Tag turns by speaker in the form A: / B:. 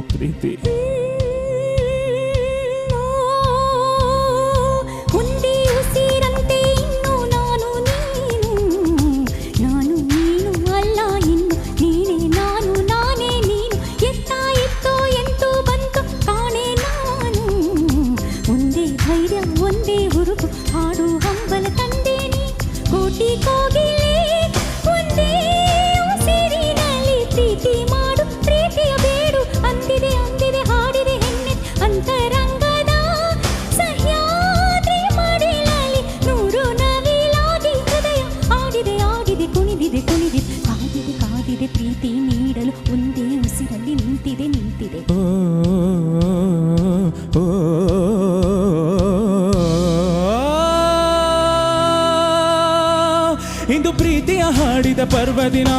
A: ಪ್ರೀತಿ.
B: ಒಂದೇ ಉಸಿರಂತೆ ಇನ್ನು ನಾನು ನೀನು, ನಾನು ನೀನು ಅಲ್ಲ ಇನ್ನು ನೀನೇ ನಾನು ನಾನೇ ನೀನು. ಎತ್ತ ಇತ್ತೋ ಎಂತೂ ಬಂತು ಕಾಣೆ ನಾನು. ಒಂದೇ ಧೈರ್ಯ ಒಂದೇ ಹುರುಪು ಹಾಡು ಹಂಬಲ ತಂದೆ ನೀ. ಕೋಟಿ ಕೋಗಿಲೆ ಒಂದೇ ಉಸಿರಿನಲ್ಲಿ ಪ್ರೀತಿ ಮಾಡು ಪ್ರೀತಿಯ ಬೇಡು ಅಂದಿದೆ ಅಂದಿದೆ ಹಾಡಿದೆ ಹೆಣ್ಣೆ ಅಂತರಂಗದ ಸಹ್ಯಾದ್ರಿ ಮಡಿಲಲ್ಲಿ. ನೂರು ನವಿಲಾಗಿ ಹೃದಯ ಆಡಿದೆ ಆಡಿದೆ ಕುಣಿದಿದೆ ಕುಣಿದಿದೆ ಕಾದಿದೆ ಕಾದಿದೆ ಪ್ರೀತಿ ನೀಡಲು ಒಂದೇ ಉಸಿರಲ್ಲಿ ನಿಂತಿದೆ ನಿಂತಿದೆ.
A: ಇಂದು ಪ್ರೀತಿಯ ಹಾಡಿದ ಪರ್ವದಿನ